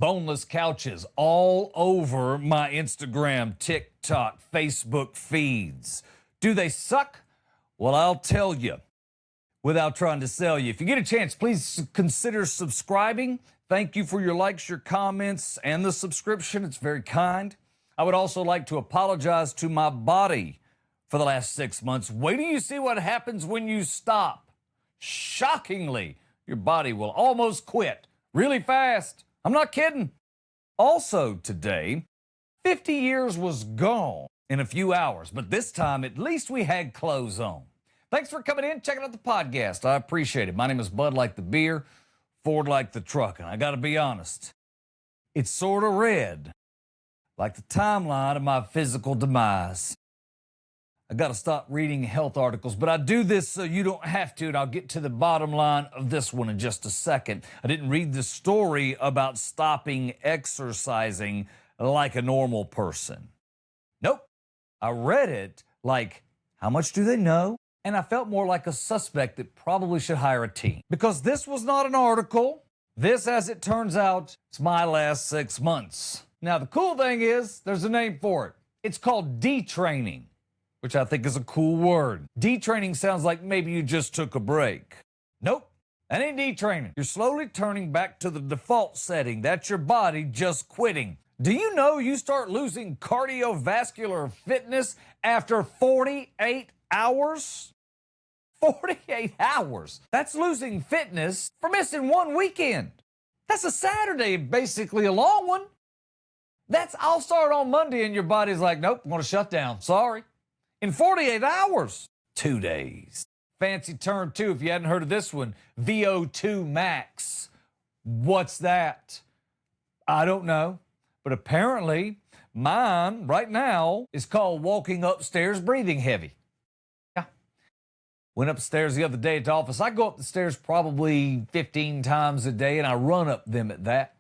boneless couches all over my Instagram, TikTok, Facebook feeds. Do they suck? Well, I'll tell you without trying to sell you. If you get a chance, please consider subscribing. Thank you for your likes, your comments, and the subscription. It's very kind. I would also like to apologize to my body for the last 6 months. Wait till you see what happens when you stop. Shockingly, your body will almost quit really fast. I'm not kidding. Also today, 50 years was gone in a few hours, but this time at least we had clothes on. Thanks for coming in, checking out the podcast. I appreciate it. My name is Bud like the beer, Ford like the truck, and I got to be honest, it's sort of red, like the timeline of my physical demise. I got to stop reading health articles, but I do this so you don't have to, and I'll get to the bottom line of this one in just a second. I didn't read the story about stopping exercising like a normal person. Nope. I read it like, how much do they know? And I felt more like a suspect that probably should hire a team. Because this was not an article. This, as it turns out, is my last 6 months. Now, the cool thing is, there's a name for it. It's called detraining, which I think is a cool word. Detraining sounds like maybe you just took a break. Nope, that ain't detraining. You're slowly turning back to the default setting. That's your body just quitting. Do you know you start losing cardiovascular fitness after 48 hours? 48 hours. That's losing fitness for missing one weekend. That's a Saturday, basically a long one. I'll start on Monday and your body's like, nope, I'm gonna shut down, sorry. In 48 hours, 2 days. Fancy term too, if you hadn't heard of this one, VO2 max. What's that? I don't know, but apparently mine right now is called walking upstairs breathing heavy. Yeah. Went upstairs the other day at the office. I go up the stairs probably 15 times a day and I run up them at that.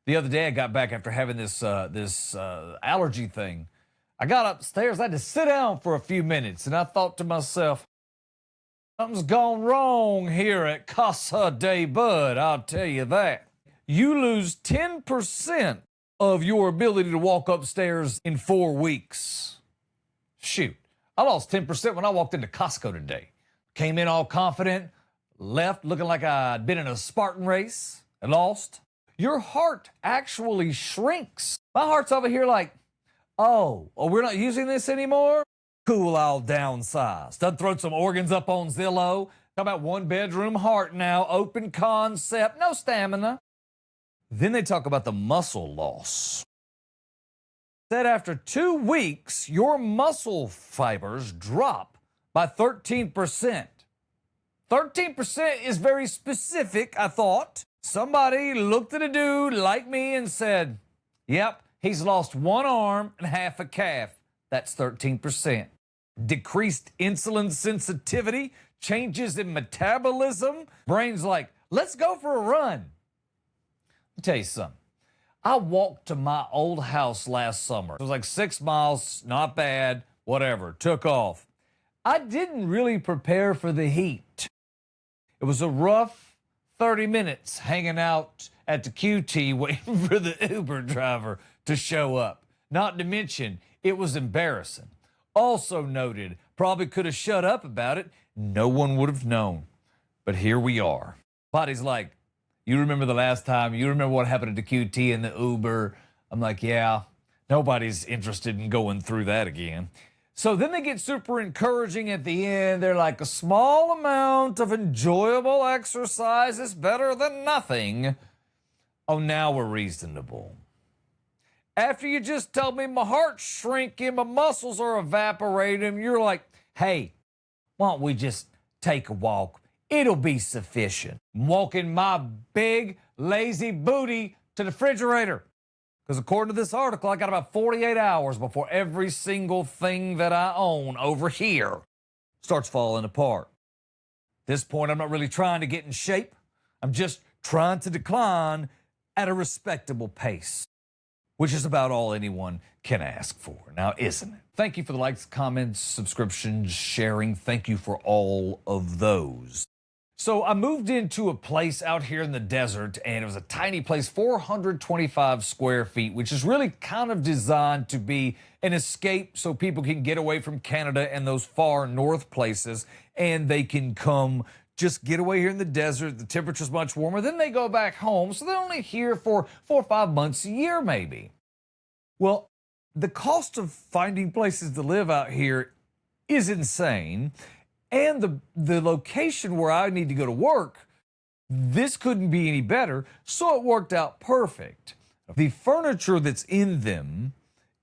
The other day I got back after having this allergy thing. I got upstairs, I had to sit down for a few minutes, and I thought to myself, something's gone wrong here at Casa de Bud, I'll tell you that. You lose 10% of your ability to walk upstairs in 4 weeks. Shoot, I lost 10% when I walked into Costco today. Came in all confident, left looking like I'd been in a Spartan race, and lost. Your heart actually shrinks. My heart's over here like, oh, we're not using this anymore? Cool, I'll downsize. Done throw some organs up on Zillow. Talk about one-bedroom heart now, open concept, no stamina. Then they talk about the muscle loss. Said after 2 weeks, your muscle fibers drop by 13%. 13% is very specific, I thought. Somebody looked at a dude like me and said, yep, he's lost one arm and half a calf. That's 13%. Decreased insulin sensitivity, changes in metabolism. Brain's like, let's go for a run. Let me tell you something. I walked to my old house last summer. It was like 6 miles, not bad, whatever, took off. I didn't really prepare for the heat. It was a rough 30 minutes hanging out at the QT waiting for the Uber driver to show up. Not to mention, it was embarrassing. Also noted, probably could have shut up about it. No one would have known. But here we are. Body's like, you remember the last time? You remember what happened at the QT and the Uber? I'm like, yeah, nobody's interested in going through that again. So then they get super encouraging at the end. They're like, a small amount of enjoyable exercise is better than nothing. Oh, now we're reasonable. After you just told me my heart's shrinking, my muscles are evaporating, you're like, hey, why don't we just take a walk? It'll be sufficient. I'm walking my big, lazy booty to the refrigerator. Because according to this article, I got about 48 hours before every single thing that I own over here starts falling apart. At this point, I'm not really trying to get in shape. I'm just trying to decline at a respectable pace, which is about all anyone can ask for now, isn't it? Thank you for the likes, comments, subscriptions, sharing. Thank you for all of those. So I moved into a place out here in the desert, and it was a tiny place, 425 square feet, which is really kind of designed to be an escape so people can get away from Canada and those far north places, and they can come just get away here in the desert. The temperature's much warmer. Then they go back home, so they're only here for 4 or 5 months a year, maybe. Well, the cost of finding places to live out here is insane. And the location where I need to go to work, this couldn't be any better, so it worked out perfect. The furniture that's in them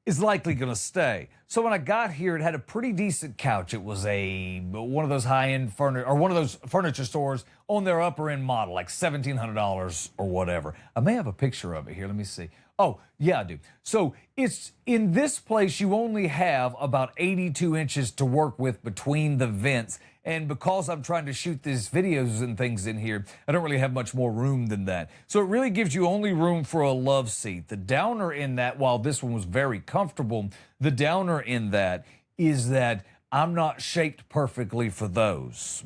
is likely going to stay. So when I got here, it had a pretty decent couch. It was one of those high-end furniture, or one of those furniture stores on their upper-end model, like $1,700 or whatever. I may have a picture of it here. Let me see. Oh, yeah, I do. So it's in this place, you only have about 82 inches to work with between the vents. And because I'm trying to shoot these videos and things in here, I don't really have much more room than that. So it really gives you only room for a love seat. The downer in that, while this one was very comfortable, the downer in that is that I'm not shaped perfectly for those.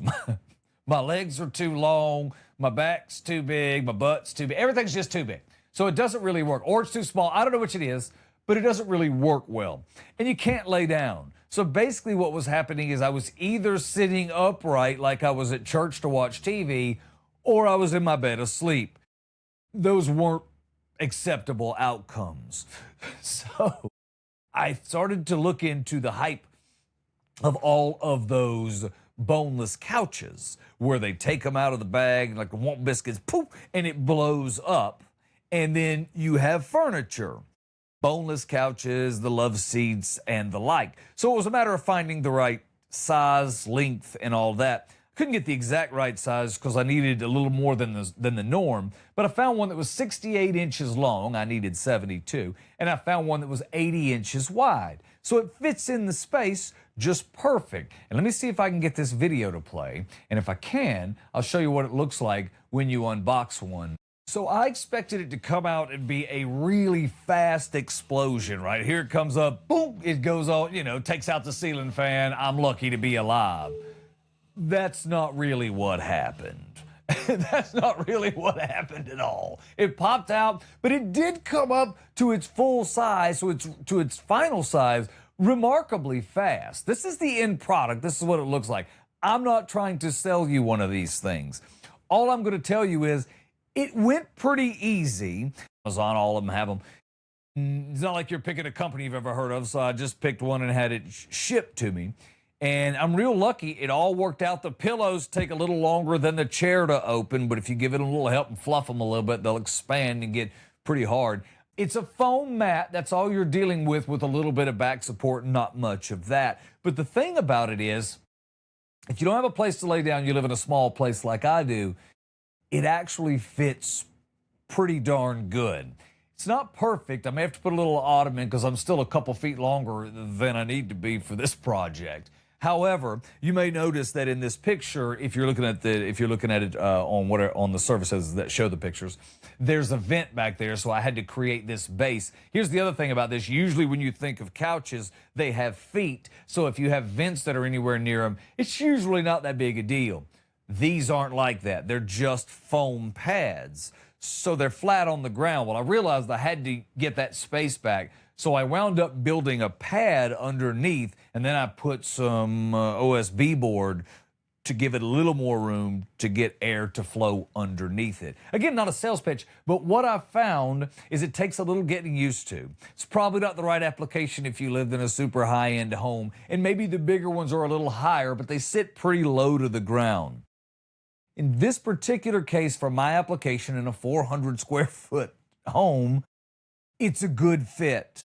My legs are too long, my back's too big, my butt's too big, everything's just too big. So it doesn't really work, or it's too small. I don't know which it is, but it doesn't really work well. And you can't lay down. So basically what was happening is I was either sitting upright like I was at church to watch TV, or I was in my bed asleep. Those weren't acceptable outcomes. So I started to look into the hype of all of those boneless couches where they take them out of the bag like a Won't Biscuits, poof, and it blows up. And then you have furniture, boneless couches, the love seats, and the like. So it was a matter of finding the right size, length, and all that. Couldn't get the exact right size because I needed a little more than the norm, but I found one that was 68 inches long. I needed 72, and I found one that was 80 inches wide. So it fits in the space just perfect. And let me see if I can get this video to play, and if I can, I'll show you what it looks like when you unbox one. So I expected it to come out and be a really fast explosion, right? Here it comes up, boom, it goes on, takes out the ceiling fan. I'm lucky to be alive. That's not really what happened. That's not really what happened at all. It popped out, but it did come up to its full size, to its final size, remarkably fast. This is the end product. This is what it looks like. I'm not trying to sell you one of these things. All I'm going to tell you is it went pretty easy. Amazon, all of them have them. It's not like you're picking a company you've ever heard of, so I just picked one and had it shipped to me. And I'm real lucky. It all worked out. The pillows take a little longer than the chair to open, but if you give it a little help and fluff them a little bit, they'll expand and get pretty hard. It's a foam mat. That's all you're dealing with a little bit of back support, not much of that. But the thing about it is, if you don't have a place to lay down, you live in a small place like I do, it actually fits pretty darn good. It's not perfect. I may have to put a little ottoman because I'm still a couple feet longer than I need to be for this project. However, you may notice that in this picture, if you're looking at it on the surfaces that show the pictures, there's a vent back there, so I had to create this base. Here's the other thing about this. Usually when you think of couches, they have feet, so if you have vents that are anywhere near them, it's usually not that big a deal. These aren't like that. They're just foam pads, so they're flat on the ground. Well, I realized I had to get that space back, so I wound up building a pad underneath, and then I put some OSB board to give it a little more room to get air to flow underneath it. Again, not a sales pitch, but what I found is it takes a little getting used to. It's probably not the right application if you lived in a super high-end home, and maybe the bigger ones are a little higher, but they sit pretty low to the ground. In this particular case, for my application in a 400 square foot home, it's a good fit.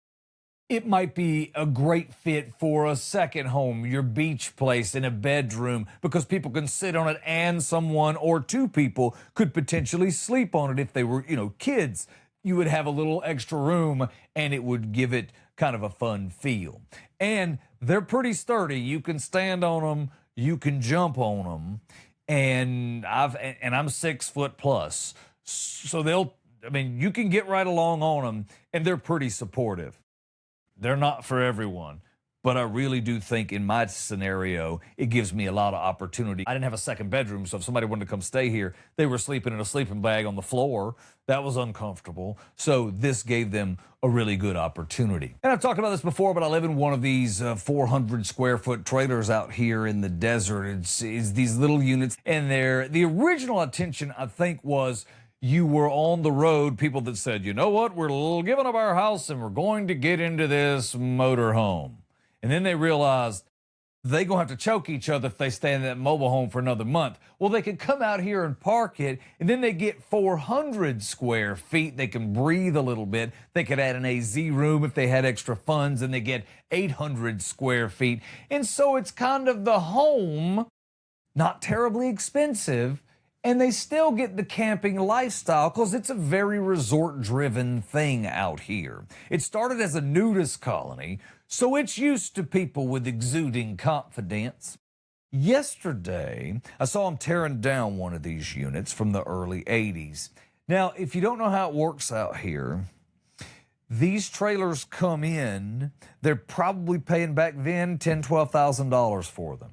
It might be a great fit for a second home, your beach place in a bedroom, because people can sit on it and someone or two people could potentially sleep on it if they were, kids. You would have a little extra room and it would give it kind of a fun feel. And they're pretty sturdy. You can stand on them, you can jump on them. And I'm 6 foot plus. So you can get right along on them, and they're pretty supportive. They're not for everyone, But I really do think in my scenario, it gives me a lot of opportunity. I didn't have a second bedroom, so if somebody wanted to come stay here, they were sleeping in a sleeping bag on the floor. That was uncomfortable. So this gave them a really good opportunity. And I've talked about this before, but I live in one of these 400 square foot trailers out here in the desert. It's these little units, and the original intention, I think, was you were on the road, people that said, you know what, we're giving up our house and we're going to get into this motor home. And then they realized they're going to have to choke each other if they stay in that mobile home for another month. Well, they could come out here and park it, and then they get 400 square feet. They can breathe a little bit. They could add an AZ room if they had extra funds, and they get 800 square feet. And so it's kind of the home, not terribly expensive, and they still get the camping lifestyle because it's a very resort-driven thing out here. It started as a nudist colony, so it's used to people with exuding confidence. Yesterday, I saw them tearing down one of these units from the early 80s. Now, if you don't know how it works out here, these trailers come in, they're probably paying back then $10,000, $12,000 for them.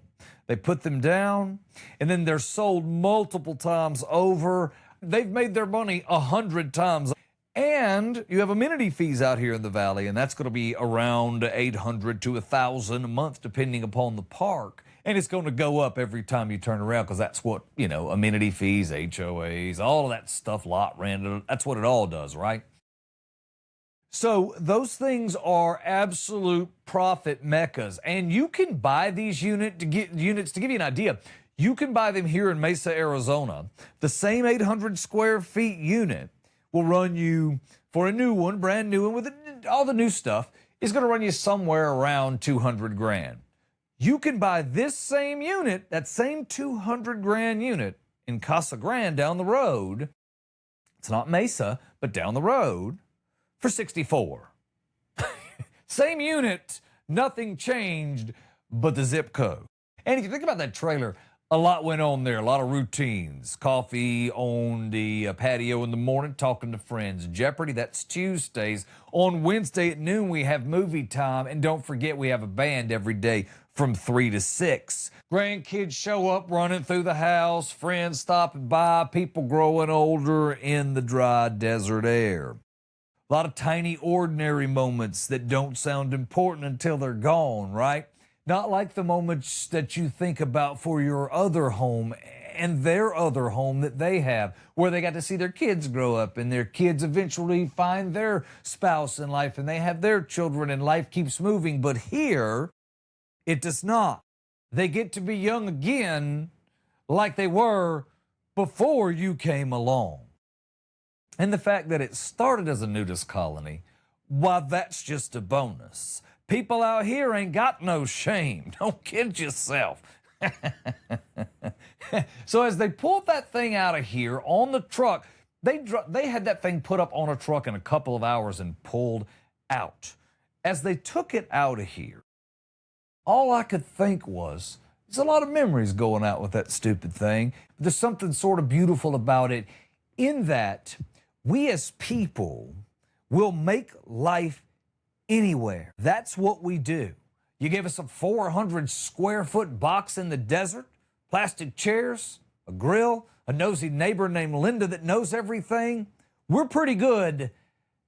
They put them down, and then they're sold multiple times over. They've made their money 100 times. And you have amenity fees out here in the valley, and that's going to be around $800 to $1,000 a month, depending upon the park. And it's going to go up every time you turn around because that's what, amenity fees, HOAs, all of that stuff, lot rent, that's what it all does, right? So those things are absolute profit meccas, and you can buy these units to give you an idea. You can buy them here in Mesa, Arizona. The same 800 square feet unit will run you, for a new one, brand new one with all the new stuff, is going to run you somewhere around 200 grand. You can buy this same unit, that same 200 grand unit in Casa Grande down the road. It's not Mesa, but down the road, for 64. Same unit, nothing changed but the zip code. And if you think about that trailer, a lot went on there, a lot of routines. Coffee on the patio in the morning, talking to friends. Jeopardy, that's Tuesdays. On Wednesday at noon, we have movie time. And don't forget, we have a band every day from 3 to 6. Grandkids show up running through the house, friends stopping by, people growing older in the dry desert air. A lot of tiny, ordinary moments that don't sound important until they're gone, right? Not like the moments that you think about for your other home and their other home that they have, where they got to see their kids grow up and their kids eventually find their spouse in life and they have their children and life keeps moving. But here, it does not. They get to be young again like they were before you came along. And the fact that it started as a nudist colony, why, that's just a bonus. People out here ain't got no shame. Don't kid yourself. So as they pulled that thing out of here on the truck, they had that thing put up on a truck in a couple of hours and pulled out. As they took it out of here, all I could think was, there's a lot of memories going out with that stupid thing. There's something sort of beautiful about it in that we as people will make life anywhere. That's what we do. You give us a 400 square foot box in the desert, plastic chairs, a grill, a nosy neighbor named Linda that knows everything. We're pretty good.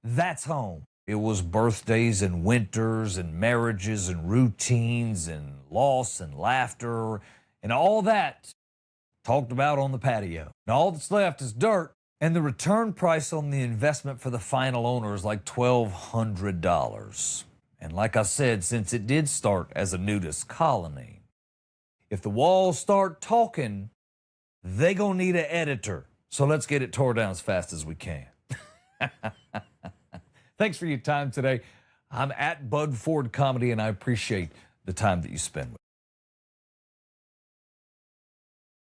That's home. It was birthdays and winters and marriages and routines and loss and laughter and all that talked about on the patio. And all that's left is dirt. And the return price on the investment for the final owner is like $1,200. And like I said, since it did start as a nudist colony, if the walls start talking, they gonna need an editor. So let's get it tore down as fast as we can. Thanks for your time today. I'm at Bud Ford Comedy, and I appreciate the time that you spend with me.